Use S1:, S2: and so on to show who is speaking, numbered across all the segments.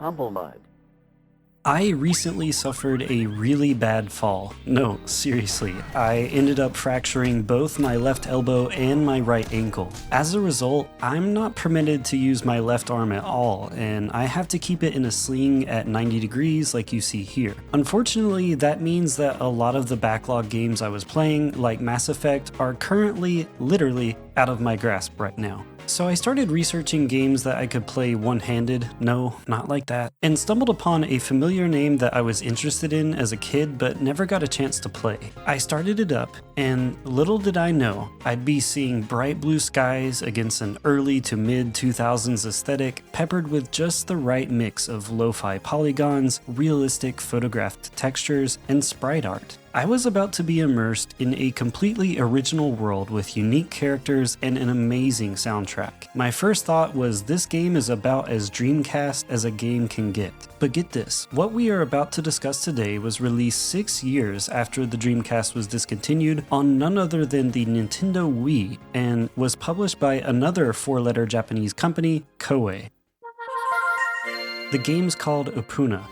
S1: humblemud.
S2: I recently suffered a really bad fall. No, seriously, I ended up fracturing both my left elbow and my right ankle. As a result, I'm not permitted to use my left arm at all, and I have to keep it in a sling at 90 degrees like you see here. Unfortunately, that means that a lot of the backlog games I was playing, like Mass Effect, are currently, literally, out of my grasp right now. So I started researching games that I could play one-handed, no, not like that, and stumbled upon a familiar name that I was interested in as a kid but never got a chance to play. I started it up, and little did I know, I'd be seeing bright blue skies against an early to mid-2000s aesthetic peppered with just the right mix of lo-fi polygons, realistic photographed textures, and sprite art. I was about to be immersed in a completely original world with unique characters and an amazing soundtrack. My first thought was this game is about as Dreamcast as a game can get. But get this, what we are about to discuss today was released 6 years after the Dreamcast was discontinued on none other than the Nintendo Wii and was published by another 4-letter Japanese company, Koei. The game's called Opoona.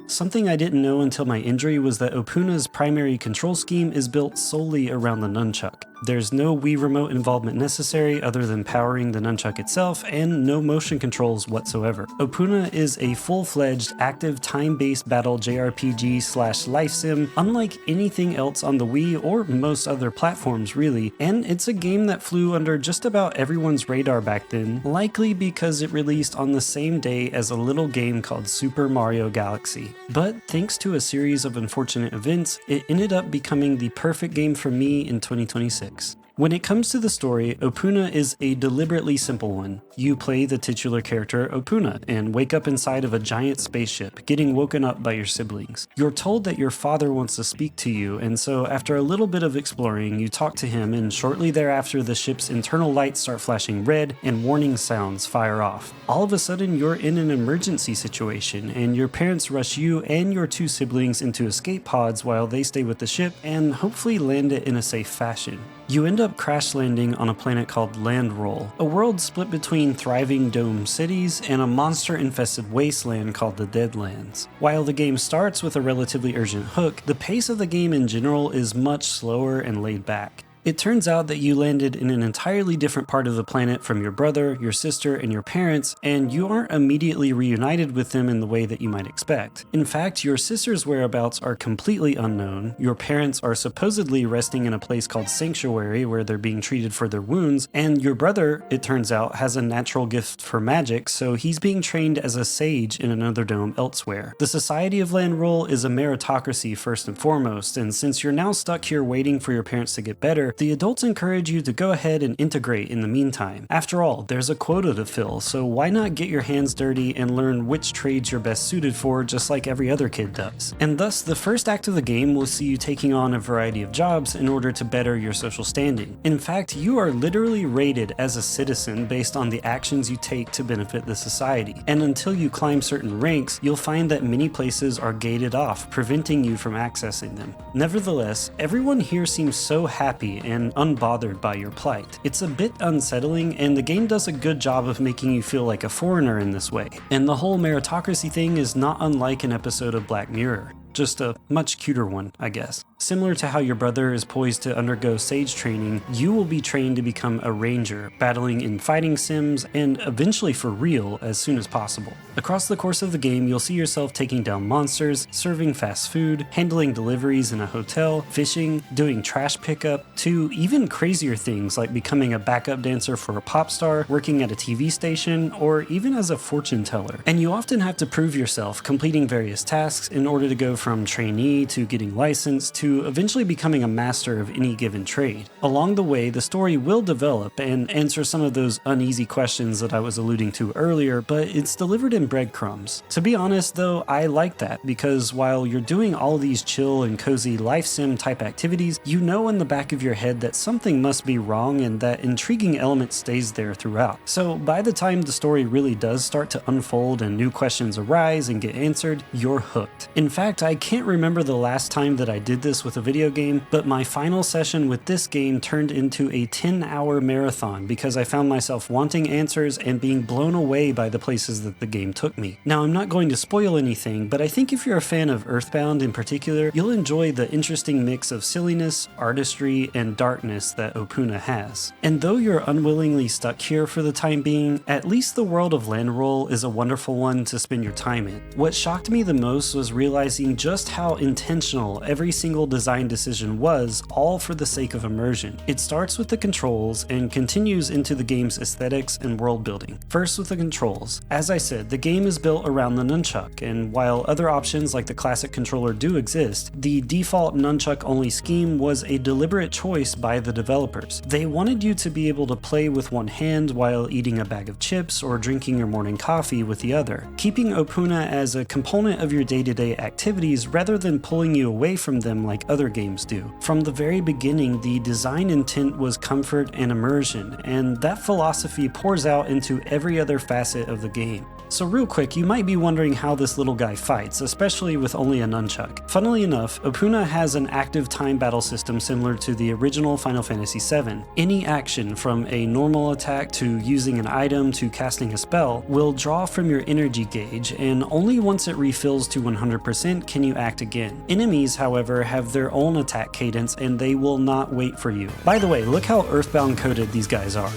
S2: Something I didn't know until my injury was that Opoona's primary control scheme is built solely around the nunchuk. There's no Wii remote involvement necessary other than powering the nunchuck itself, and no motion controls whatsoever. Opoona is a full-fledged, active, time-based battle JRPG/life sim, unlike anything else on the Wii or most other platforms really, and it's a game that flew under just about everyone's radar back then, likely because it released on the same day as a little game called Super Mario Galaxy. But thanks to a series of unfortunate events, it ended up becoming the perfect game for me in 2026. When it comes to the story, Opoona is a deliberately simple one. You play the titular character Opoona and wake up inside of a giant spaceship, getting woken up by your siblings. You're told that your father wants to speak to you, and so after a little bit of exploring, you talk to him, and shortly thereafter the ship's internal lights start flashing red and warning sounds fire off. All of a sudden you're in an emergency situation, and your parents rush you and your 2 siblings into escape pods while they stay with the ship and hopefully land it in a safe fashion. You end up crash landing on a planet called Landroll, a world split between thriving dome cities and a monster-infested wasteland called the Deadlands. While the game starts with a relatively urgent hook, the pace of the game in general is much slower and laid back. It turns out that you landed in an entirely different part of the planet from your brother, your sister, and your parents, and you aren't immediately reunited with them in the way that you might expect. In fact, your sister's whereabouts are completely unknown, your parents are supposedly resting in a place called Sanctuary where they're being treated for their wounds, and your brother, it turns out, has a natural gift for magic, so he's being trained as a sage in another dome elsewhere. The Society of Landroll is a meritocracy first and foremost, and since you're now stuck here waiting for your parents to get better, the adults encourage you to go ahead and integrate in the meantime. After all, there's a quota to fill, so why not get your hands dirty and learn which trades you're best suited for just like every other kid does. And thus, the first act of the game will see you taking on a variety of jobs in order to better your social standing. In fact, you are literally rated as a citizen based on the actions you take to benefit the society. And until you climb certain ranks, you'll find that many places are gated off, preventing you from accessing them. Nevertheless, everyone here seems so happy and unbothered by your plight. It's a bit unsettling, and the game does a good job of making you feel like a foreigner in this way. And the whole meritocracy thing is not unlike an episode of Black Mirror. Just a much cuter one, I guess. Similar to how your brother is poised to undergo sage training, you will be trained to become a ranger, battling in fighting sims, and eventually for real as soon as possible. Across the course of the game, you'll see yourself taking down monsters, serving fast food, handling deliveries in a hotel, fishing, doing trash pickup, to even crazier things like becoming a backup dancer for a pop star, working at a TV station, or even as a fortune teller. And you often have to prove yourself, completing various tasks in order to go from trainee to getting licensed to to eventually becoming a master of any given trade. Along the way, the story will develop and answer some of those uneasy questions that I was alluding to earlier, but it's delivered in breadcrumbs. To be honest though, I like that, because while you're doing all these chill and cozy life sim type activities, you know in the back of your head that something must be wrong and that intriguing element stays there throughout. So by the time the story really does start to unfold and new questions arise and get answered, you're hooked. In fact, I can't remember the last time that I did this with a video game, but my final session with this game turned into a 10-hour marathon because I found myself wanting answers and being blown away by the places that the game took me. Now, I'm not going to spoil anything, but I think if you're a fan of Earthbound in particular, you'll enjoy the interesting mix of silliness, artistry, and darkness that Opoona has. And though you're unwillingly stuck here for the time being, at least the world of Landroll is a wonderful one to spend your time in. What shocked me the most was realizing just how intentional every single design decision was, all for the sake of immersion. It starts with the controls and continues into the game's aesthetics and world building. First with the controls. As I said, the game is built around the nunchuk, and while other options like the classic controller do exist, the default nunchuk-only scheme was a deliberate choice by the developers. They wanted you to be able to play with one hand while eating a bag of chips or drinking your morning coffee with the other, keeping Opoona as a component of your day-to-day activities rather than pulling you away from them like other games do. From the very beginning, the design intent was comfort and immersion, and that philosophy pours out into every other facet of the game. So real quick, you might be wondering how this little guy fights, especially with only a nunchuck. Funnily enough, Opoona has an active time battle system similar to the original Final Fantasy VII. Any action, from a normal attack to using an item to casting a spell, will draw from your energy gauge, and only once it refills to 100% can you act again. Enemies, however, have their own attack cadence and they will not wait for you. By the way, look how Earthbound coded these guys are.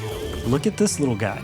S2: Look at this little guy.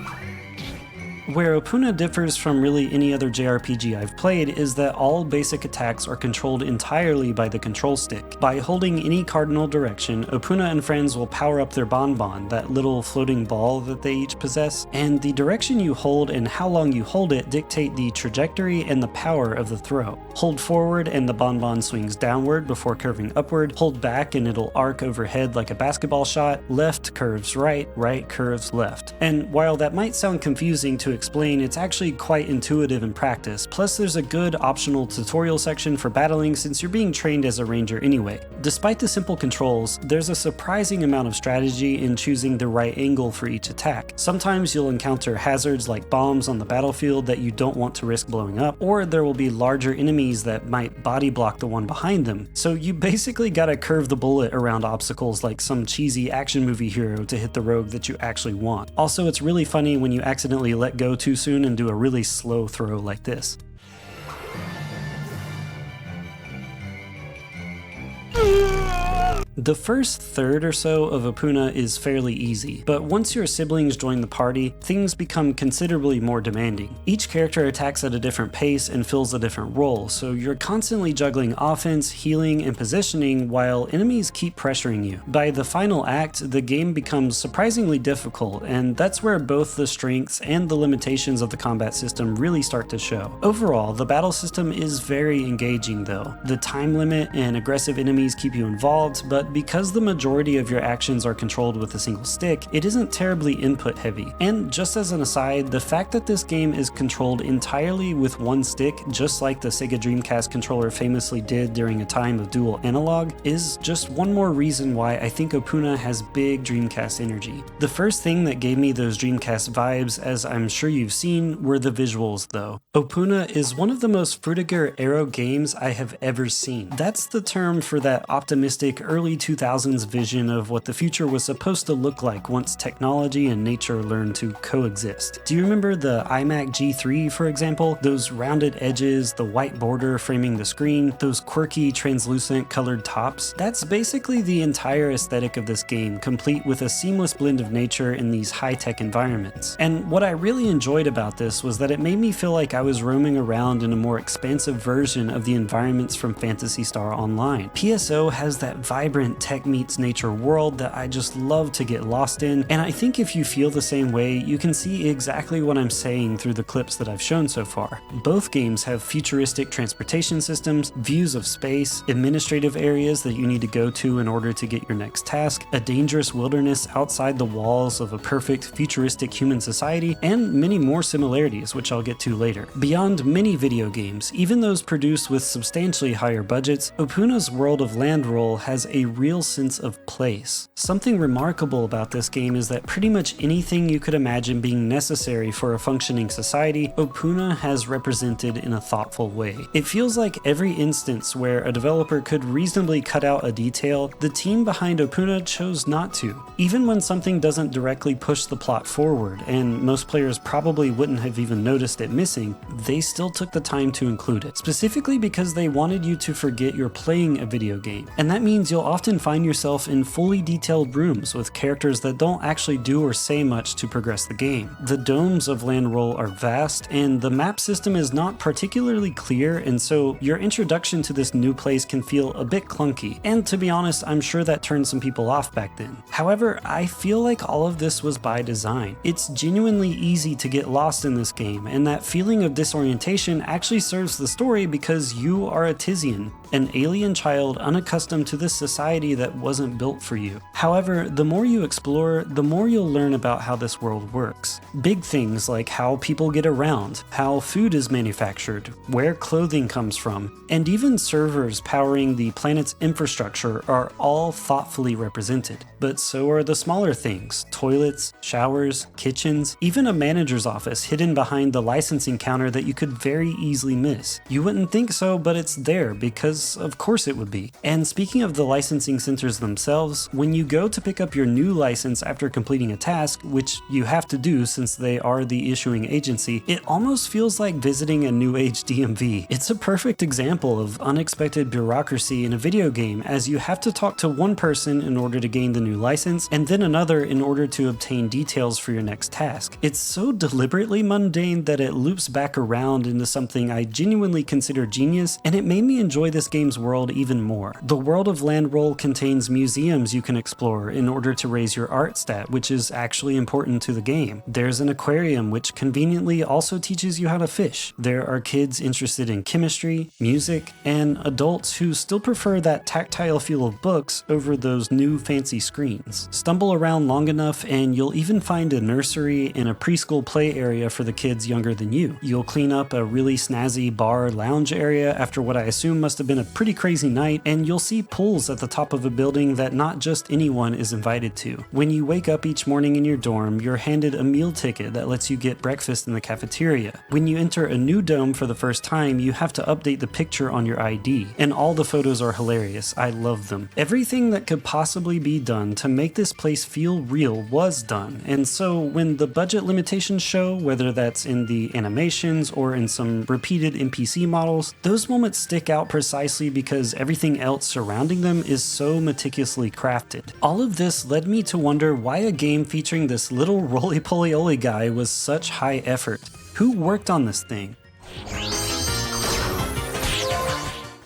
S2: Where Opoona differs from really any other JRPG I've played is that all basic attacks are controlled entirely by the control stick. By holding any cardinal direction, Opoona and friends will power up their bonbon, that little floating ball that they each possess, and the direction you hold and how long you hold it dictate the trajectory and the power of the throw. Hold forward and the bonbon swings downward before curving upward, hold back and it'll arc overhead like a basketball shot, left curves right, right curves left. And while that might sound confusing to explain, it's actually quite intuitive in practice, plus there's a good optional tutorial section for battling since you're being trained as a ranger anyway. Despite the simple controls, there's a surprising amount of strategy in choosing the right angle for each attack. Sometimes you'll encounter hazards like bombs on the battlefield that you don't want to risk blowing up, or there will be larger enemies that might body block the one behind them. So you basically gotta curve the bullet around obstacles like some cheesy action movie hero to hit the rogue that you actually want. Also, it's really funny when you accidentally let go too soon and do a really slow throw like this. The first third or so of Opoona is fairly easy, but once your siblings join the party, things become considerably more demanding. Each character attacks at a different pace and fills a different role, so you're constantly juggling offense, healing, and positioning while enemies keep pressuring you. By the final act, the game becomes surprisingly difficult, and that's where both the strengths and the limitations of the combat system really start to show. Overall, the battle system is very engaging though. The time limit and aggressive enemies keep you involved, but because the majority of your actions are controlled with a single stick, it isn't terribly input heavy. And just as an aside, the fact that this game is controlled entirely with one stick, just like the Sega Dreamcast controller famously did during a time of dual analog, is just one more reason why I think Opoona has big Dreamcast energy. The first thing that gave me those Dreamcast vibes, as I'm sure you've seen, were the visuals though. Opoona is one of the most Frutiger Aero games I have ever seen. That's the term for that optimistic early 2000s vision of what the future was supposed to look like once technology and nature learned to coexist. Do you remember the iMac G3, for example? Those rounded edges, the white border framing the screen, those quirky translucent colored tops? That's basically the entire aesthetic of this game, complete with a seamless blend of nature in these high-tech environments. And what I really enjoyed about this was that it made me feel like I was roaming around in a more expansive version of the environments from Phantasy Star Online. PSO has that vibrant vibrant tech meets nature world that I just love to get lost in, and I think if you feel the same way, you can see exactly what I'm saying through the clips that I've shown so far. Both games have futuristic transportation systems, views of space, administrative areas that you need to go to in order to get your next task, a dangerous wilderness outside the walls of a perfect futuristic human society, and many more similarities, which I'll get to later. Beyond many video games, even those produced with substantially higher budgets, Opoona's world of land roll has a real sense of place. Something remarkable about this game is that pretty much anything you could imagine being necessary for a functioning society, Opoona has represented in a thoughtful way. It feels like every instance where a developer could reasonably cut out a detail, the team behind Opoona chose not to. Even when something doesn't directly push the plot forward, and most players probably wouldn't have even noticed it missing, they still took the time to include it, specifically because they wanted you to forget you're playing a video game. And that means you'll often find yourself in fully detailed rooms with characters that don't actually do or say much to progress the game. The domes of land roll are vast, and the map system is not particularly clear, and so your introduction to this new place can feel a bit clunky. And to be honest, I'm sure that turned some people off back then. However, I feel like all of this was by design. It's genuinely easy to get lost in this game, and that feeling of disorientation actually serves the story because you are a Tizian, an alien child unaccustomed to this society that wasn't built for you. However, the more you explore, the more you'll learn about how this world works. Big things like how people get around, how food is manufactured, where clothing comes from, and even servers powering the planet's infrastructure are all thoughtfully represented. But so are the smaller things: toilets, showers, kitchens, even a manager's office hidden behind the licensing counter that you could very easily miss. You wouldn't think so, but it's there because of course it would be. And speaking of the licensing centers themselves, when you go to pick up your new license after completing a task, which you have to do since they are the issuing agency, it almost feels like visiting a new age DMV. It's a perfect example of unexpected bureaucracy in a video game, as you have to talk to one person in order to gain the new license, and then another in order to obtain details for your next task. It's so deliberately mundane that it loops back around into something I genuinely consider genius, and it made me enjoy this game's world even more. The world of land roll contains museums you can explore in order to raise your art stat, which is actually important to the game. There's an aquarium which conveniently also teaches you how to fish. There are kids interested in chemistry, music, and adults who still prefer that tactile feel of books over those new fancy screens. Stumble around long enough and you'll even find a nursery and a preschool play area for the kids younger than you. You'll clean up a really snazzy bar lounge area after what I assume must have been a pretty crazy night, and you'll see pools at the top of a building that not just anyone is invited to. When you wake up each morning in your dorm, you're handed a meal ticket that lets you get breakfast in the cafeteria. When you enter a new dome for the first time, you have to update the picture on your ID, and all the photos are hilarious. I love them. Everything that could possibly be done to make this place feel real was done, and so when the budget limitations show, whether that's in the animations or in some repeated NPC models, those moments stick out precisely because everything else surrounding them is so meticulously crafted. All of this led me to wonder why a game featuring this little roly-poly-oly guy was such high effort. Who worked on this thing?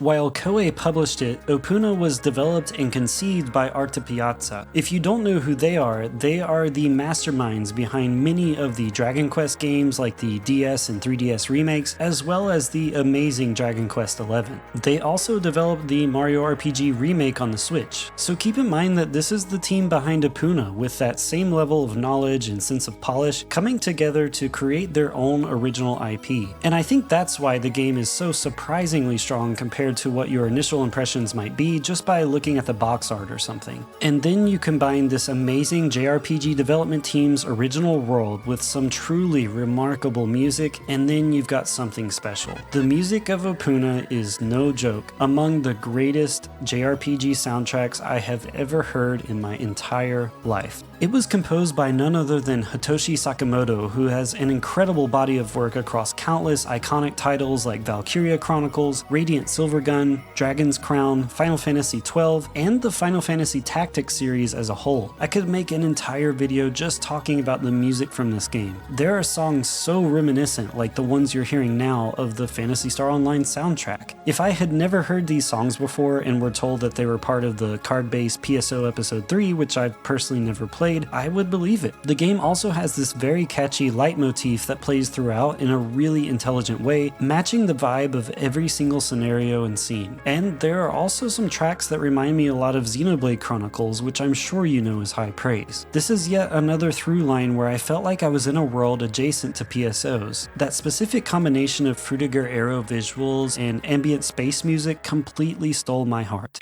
S2: While Koei published it, Opoona was developed and conceived by Arte Piazza. If you don't know who they are the masterminds behind many of the Dragon Quest games like the DS and 3DS remakes, as well as the amazing Dragon Quest XI. They also developed the Mario RPG remake on the Switch, so keep in mind that this is the team behind Opoona with that same level of knowledge and sense of polish coming together to create their own original IP. And I think that's why the game is so surprisingly strong compared to what your initial impressions might be just by looking at the box art or something. And then you combine this amazing JRPG development team's original world with some truly remarkable music, and then you've got something special. The music of Opoona is no joke, among the greatest JRPG soundtracks I have ever heard in my entire life. It was composed by none other than Hitoshi Sakamoto, who has an incredible body of work across countless iconic titles like Valkyria Chronicles, Radiant Silver Overgun, Dragon's Crown, Final Fantasy XII, and the Final Fantasy Tactics series as a whole. I could make an entire video just talking about the music from this game. There are songs so reminiscent, like the ones you're hearing now, of the Phantasy Star Online soundtrack. If I had never heard these songs before and were told that they were part of the card-based PSO Episode 3, which I've personally never played, I would believe it. The game also has this very catchy leitmotif that plays throughout in a really intelligent way, matching the vibe of every single scenario and scene. And there are also some tracks that remind me a lot of Xenoblade Chronicles, which I'm sure you know is high praise. This is yet another through line where I felt like I was in a world adjacent to PSOs. That specific combination of Frutiger Aero visuals and ambient space music completely stole my heart.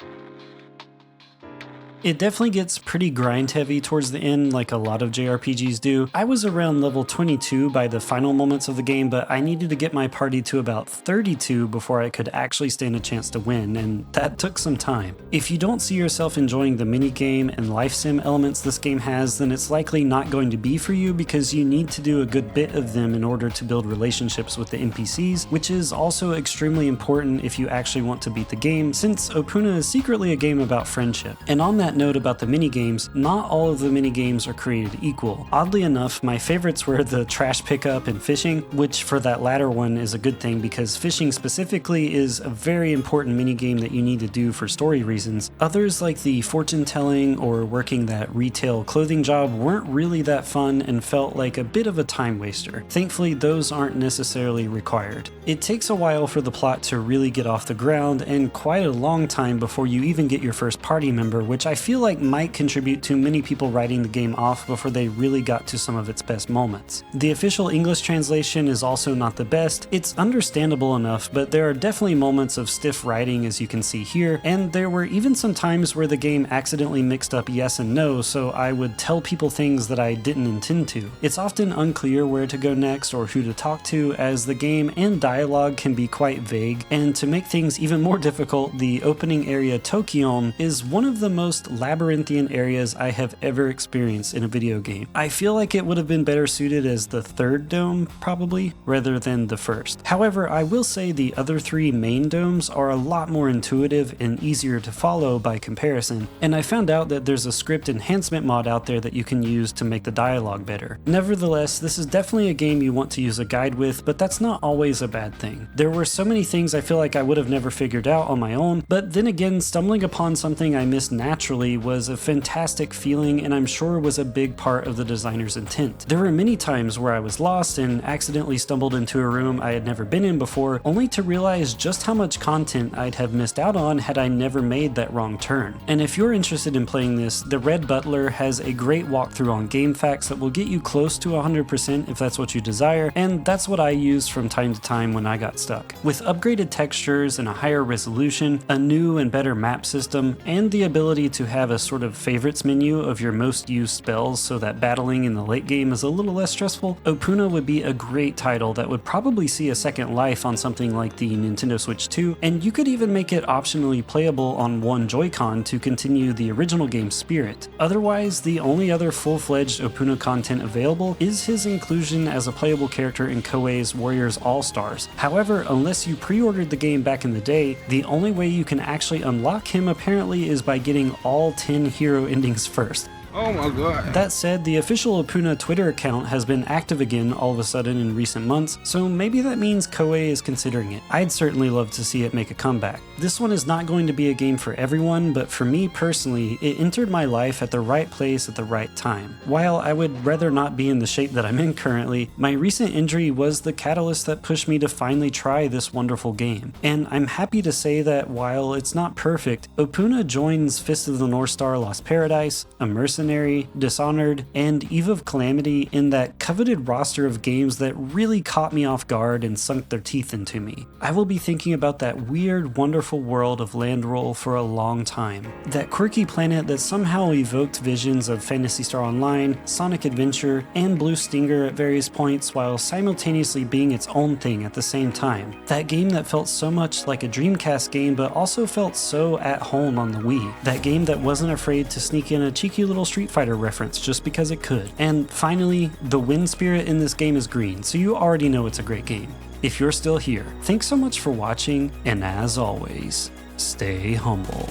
S2: It definitely gets pretty grind heavy towards the end, like a lot of JRPGs do. I was around level 22 by the final moments of the game, but I needed to get my party to about 32 before I could actually stand a chance to win, and that took some time. If you don't see yourself enjoying the minigame and life sim elements this game has, then it's likely not going to be for you, because you need to do a good bit of them in order to build relationships with the NPCs, which is also extremely important if you actually want to beat the game, since Opoona is secretly a game about friendship. And on that note about the minigames, not all of the minigames are created equal. Oddly enough, my favorites were the trash pickup and fishing, which for that latter one is a good thing because fishing specifically is a very important minigame that you need to do for story reasons. Others like the fortune telling or working that retail clothing job weren't really that fun and felt like a bit of a time waster. Thankfully, those aren't necessarily required. It takes a while for the plot to really get off the ground and quite a long time before you even get your first party member, which I feel like might contribute to many people writing the game off before they really got to some of its best moments. The official English translation is also not the best. It's understandable enough, but there are definitely moments of stiff writing, as you can see here, and there were even some times where the game accidentally mixed up yes and no, so I would tell people things that I didn't intend to. It's often unclear where to go next or who to talk to, as the game and dialogue can be quite vague, and to make things even more difficult, the opening area Tokyon is one of the most labyrinthian areas I have ever experienced in a video game. I feel like it would have been better suited as the third dome, probably, rather than the first. However, I will say the other three main domes are a lot more intuitive and easier to follow by comparison, and I found out that there's a script enhancement mod out there that you can use to make the dialogue better. Nevertheless, this is definitely a game you want to use a guide with, but that's not always a bad thing. There were so many things I feel like I would have never figured out on my own, but then again, stumbling upon something I missed naturally was a fantastic feeling, and I'm sure was a big part of the designer's intent. There were many times where I was lost and accidentally stumbled into a room I had never been in before, only to realize just how much content I'd have missed out on had I never made that wrong turn. And if you're interested in playing this, the Red Butler has a great walkthrough on GameFAQs that will get you close to 100% if that's what you desire, and that's what I used from time to time when I got stuck. With upgraded textures and a higher resolution, a new and better map system, and the ability to have a sort of favorites menu of your most used spells so that battling in the late game is a little less stressful, Opoona would be a great title that would probably see a second life on something like the Nintendo Switch 2, and you could even make it optionally playable on one Joy-Con to continue the original game's spirit. Otherwise, the only other full-fledged Opoona content available is his inclusion as a playable character in Koei's Warriors All-Stars. However, unless you pre-ordered the game back in the day, the only way you can actually unlock him apparently is by getting all 10 hero endings first.
S1: Oh my god.
S2: That said, the official Opoona Twitter account has been active again all of a sudden in recent months, so maybe that means Koei is considering it. I'd certainly love to see it make a comeback. This one is not going to be a game for everyone, but for me personally, it entered my life at the right place at the right time. While I would rather not be in the shape that I'm in currently, my recent injury was the catalyst that pushed me to finally try this wonderful game. And I'm happy to say that while it's not perfect, Opoona joins Fist of the North Star Lost Paradise, Immersion Setting, Dishonored, and Eve of Calamity in that coveted roster of games that really caught me off guard and sunk their teeth into me. I will be thinking about that weird, wonderful world of Landroll for a long time. That quirky planet that somehow evoked visions of Phantasy Star Online, Sonic Adventure, and Blue Stinger at various points while simultaneously being its own thing at the same time. That game that felt so much like a Dreamcast game but also felt so at home on the Wii. That game that wasn't afraid to sneak in a cheeky little Street Fighter reference just because it could. And finally, the wind spirit in this game is green, so you already know it's a great game. If you're still here, thanks so much for watching, and as always, stay humble.